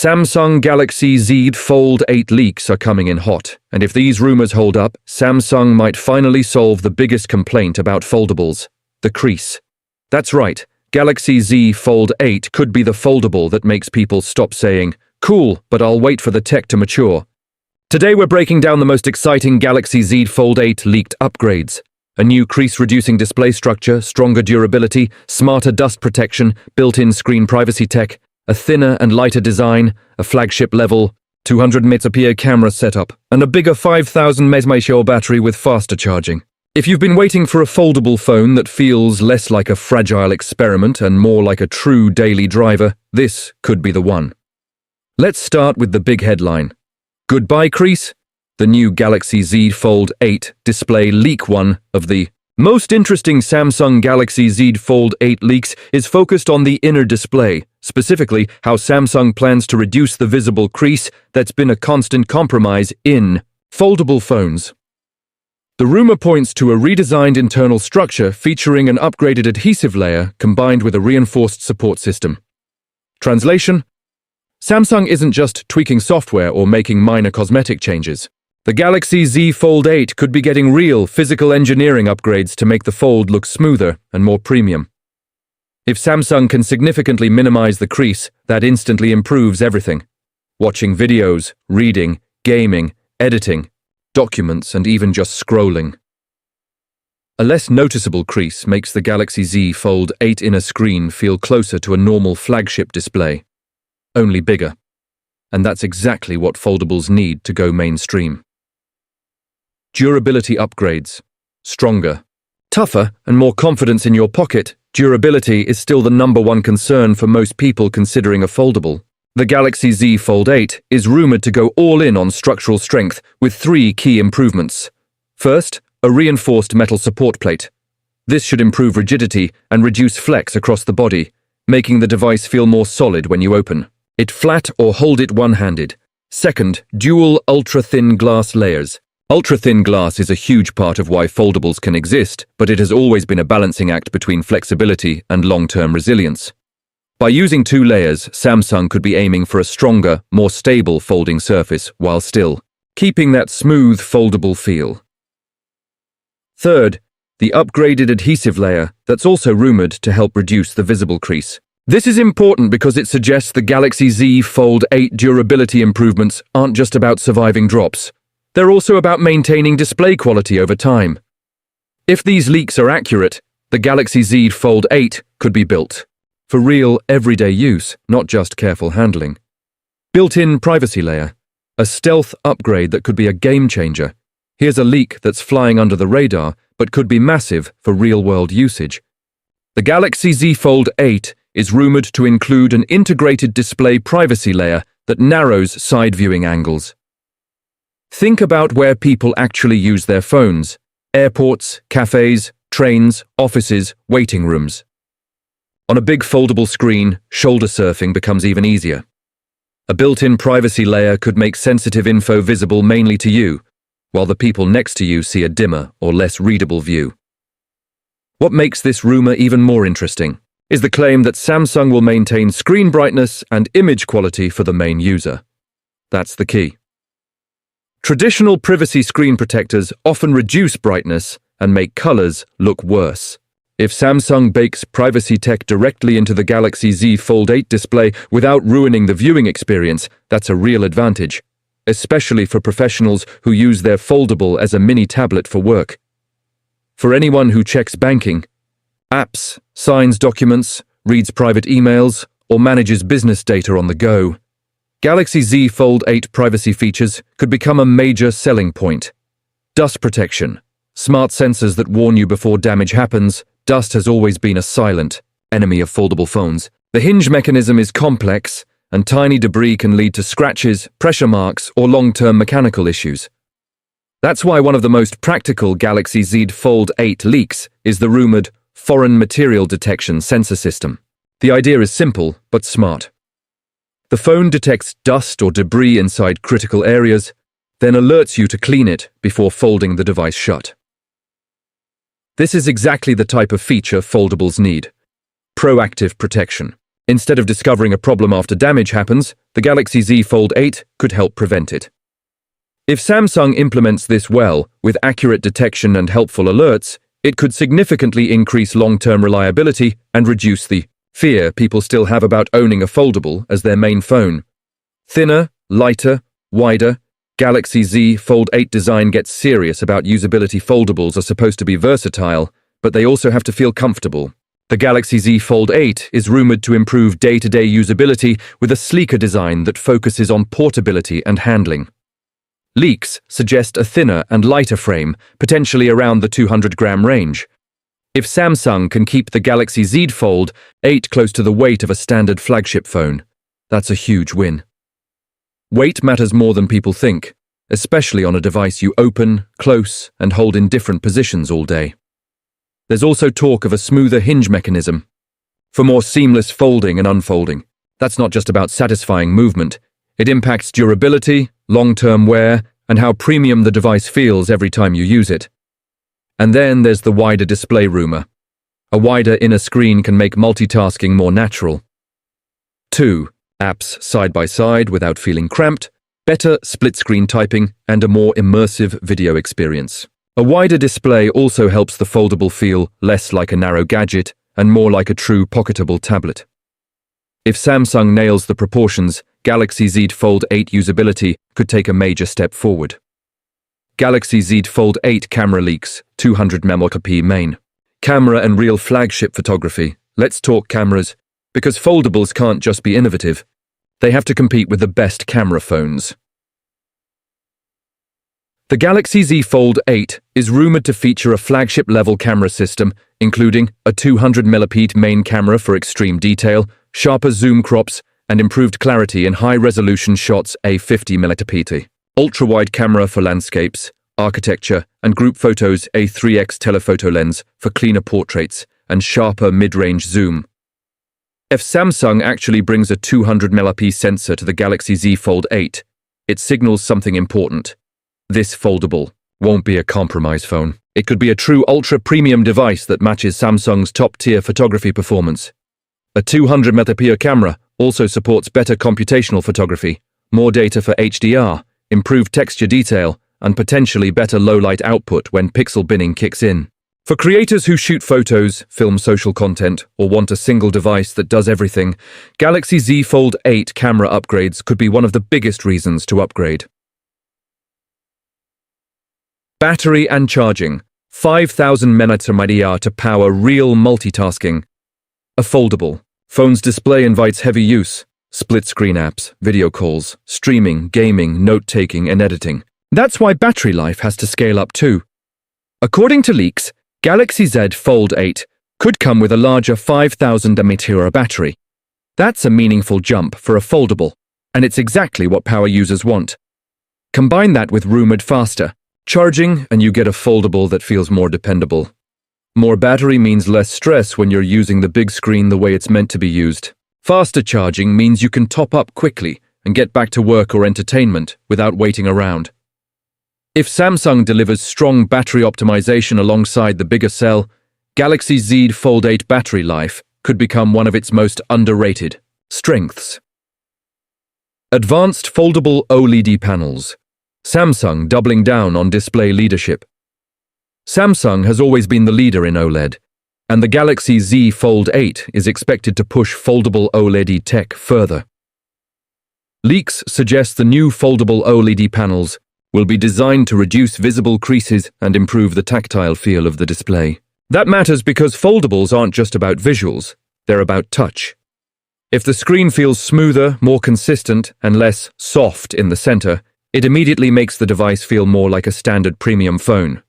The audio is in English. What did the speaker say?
Samsung Galaxy Z Fold 8 leaks are coming in hot, and if these rumors hold up, Samsung might finally solve the biggest complaint about foldables, the crease. That's right, Galaxy Z Fold 8 could be the foldable that makes people stop saying, "Cool, but I'll wait for the tech to mature." Today we're breaking down the most exciting Galaxy Z Fold 8 leaked upgrades. A new crease-reducing display structure, stronger durability, smarter dust protection, built-in screen privacy tech, a thinner and lighter design, a flagship level, 200 mAh camera setup, and a bigger 5000 mAh battery with faster charging. If you've been waiting for a foldable phone that feels less like a fragile experiment and more like a true daily driver, this could be the one. Let's start with the big headline. Goodbye crease? The new Galaxy Z Fold 8 display leak. One of the most interesting Samsung Galaxy Z Fold 8 leaks is focused on the inner display, specifically how Samsung plans to reduce the visible crease that's been a constant compromise in foldable phones. The rumor points to a redesigned internal structure featuring an upgraded adhesive layer combined with a reinforced support system. Translation: Samsung isn't just tweaking software or making minor cosmetic changes. The Galaxy Z Fold 8 could be getting real physical engineering upgrades to make the fold look smoother and more premium. If Samsung can significantly minimize the crease, that instantly improves everything. Watching videos, reading, gaming, editing, documents, and even just scrolling. A less noticeable crease makes the Galaxy Z Fold 8 inner screen feel closer to a normal flagship display, only bigger. And that's exactly what foldables need to go mainstream. Durability upgrades. Stronger, tougher, and more confidence in your pocket. Durability is still the #1 concern for most people considering a foldable. The Galaxy Z Fold 8 is rumored to go all in on structural strength with 3 key improvements. First, a reinforced metal support plate. This should improve rigidity and reduce flex across the body, making the device feel more solid when you open it flat or hold it one-handed. Second, dual ultra-thin glass layers. Ultra-thin glass is a huge part of why foldables can exist, but it has always been a balancing act between flexibility and long-term resilience. By using 2 layers, Samsung could be aiming for a stronger, more stable folding surface while still keeping that smooth, foldable feel. Third, the upgraded adhesive layer that's also rumored to help reduce the visible crease. This is important because it suggests the Galaxy Z Fold 8 durability improvements aren't just about surviving drops. They're also about maintaining display quality over time. If these leaks are accurate, the Galaxy Z Fold 8 could be built for real, everyday use, not just careful handling. Built-in privacy layer, a stealth upgrade that could be a game-changer. Here's a leak that's flying under the radar, but could be massive for real-world usage. The Galaxy Z Fold 8 is rumored to include an integrated display privacy layer that narrows side viewing angles. Think about where people actually use their phones: airports, cafes, trains, offices, waiting rooms. On a big foldable screen, shoulder surfing becomes even easier. A built-in privacy layer could make sensitive info visible mainly to you, while the people next to you see a dimmer or less readable view. What makes this rumor even more interesting is the claim that Samsung will maintain screen brightness and image quality for the main user. That's the key. Traditional privacy screen protectors often reduce brightness and make colors look worse. If Samsung bakes privacy tech directly into the Galaxy Z Fold 8 display without ruining the viewing experience, that's a real advantage, especially for professionals who use their foldable as a mini tablet for work. For anyone who checks banking, apps, signs documents, reads private emails, or manages business data on the go, Galaxy Z Fold 8 privacy features could become a major selling point. Dust protection, smart sensors that warn you before damage happens. Dust has always been a silent enemy of foldable phones. The hinge mechanism is complex, and tiny debris can lead to scratches, pressure marks, or long-term mechanical issues. That's why one of the most practical Galaxy Z Fold 8 leaks is the rumored foreign material detection sensor system. The idea is simple, but smart. The phone detects dust or debris inside critical areas, then alerts you to clean it before folding the device shut. This is exactly the type of feature foldables need: proactive protection. Instead of discovering a problem after damage happens, the Galaxy Z Fold 8 could help prevent it. If Samsung implements this well, with accurate detection and helpful alerts, it could significantly increase long-term reliability and reduce the fear people still have about owning a foldable as their main phone. Thinner, lighter, wider, Galaxy Z Fold 8 design gets serious about usability. Foldables are supposed to be versatile, but they also have to feel comfortable. The Galaxy Z Fold 8 is rumored to improve day-to-day usability with a sleeker design that focuses on portability and handling. Leaks suggest a thinner and lighter frame, potentially around the 200-gram range. If Samsung can keep the Galaxy Z Fold 8 close to the weight of a standard flagship phone, that's a huge win. Weight matters more than people think, especially on a device you open, close, and hold in different positions all day. There's also talk of a smoother hinge mechanism for more seamless folding and unfolding. That's not just about satisfying movement. It impacts durability, long-term wear, and how premium the device feels every time you use it. And then there's the wider display rumor. A wider inner screen can make multitasking more natural. 2. Apps side by side without feeling cramped, better split-screen typing, and a more immersive video experience. A wider display also helps the foldable feel less like a narrow gadget and more like a true pocketable tablet. If Samsung nails the proportions, Galaxy Z Fold 8 usability could take a major step forward. Galaxy Z Fold 8 camera leaks, 200 megapixel main. Camera and real flagship photography. Let's talk cameras, because foldables can't just be innovative. They have to compete with the best camera phones. The Galaxy Z Fold 8 is rumored to feature a flagship-level camera system, including a 200 megapixel main camera for extreme detail, sharper zoom crops, and improved clarity in high-resolution shots, a 50 megapixel. Ultra-wide camera for landscapes, architecture, and group photos, a 3x telephoto lens for cleaner portraits, and sharper mid-range zoom. If Samsung actually brings a 200 megapixel sensor to the Galaxy Z Fold 8, it signals something important. This foldable won't be a compromise phone. It could be a true ultra-premium device that matches Samsung's top-tier photography performance. A 200 megapixel camera also supports better computational photography, more data for HDR, improved texture detail, and potentially better low-light output when pixel binning kicks in. For creators who shoot photos, film social content, or want a single device that does everything, Galaxy Z Fold 8 camera upgrades could be one of the biggest reasons to upgrade. Battery and charging. 5,000 mAh to power real multitasking. A foldable phone's display invites heavy use. Split-screen apps, video calls, streaming, gaming, note-taking, and editing. That's why battery life has to scale up too. According to leaks, Galaxy Z Fold 8 could come with a larger 5,000 mAh battery. That's a meaningful jump for a foldable, and it's exactly what power users want. Combine that with rumored faster charging, and you get a foldable that feels more dependable. More battery means less stress when you're using the big screen the way it's meant to be used. Faster charging means you can top up quickly and get back to work or entertainment without waiting around. If Samsung delivers strong battery optimization alongside the bigger cell, Galaxy Z Fold 8 battery life could become one of its most underrated strengths. Advanced foldable OLED panels. Samsung doubling down on display leadership. Samsung has always been the leader in OLED, and the Galaxy Z Fold 8 is expected to push foldable OLED tech further. Leaks suggest the new foldable OLED panels will be designed to reduce visible creases and improve the tactile feel of the display. That matters because foldables aren't just about visuals, they're about touch. If the screen feels smoother, more consistent, and less soft in the center, it immediately makes the device feel more like a standard premium phone.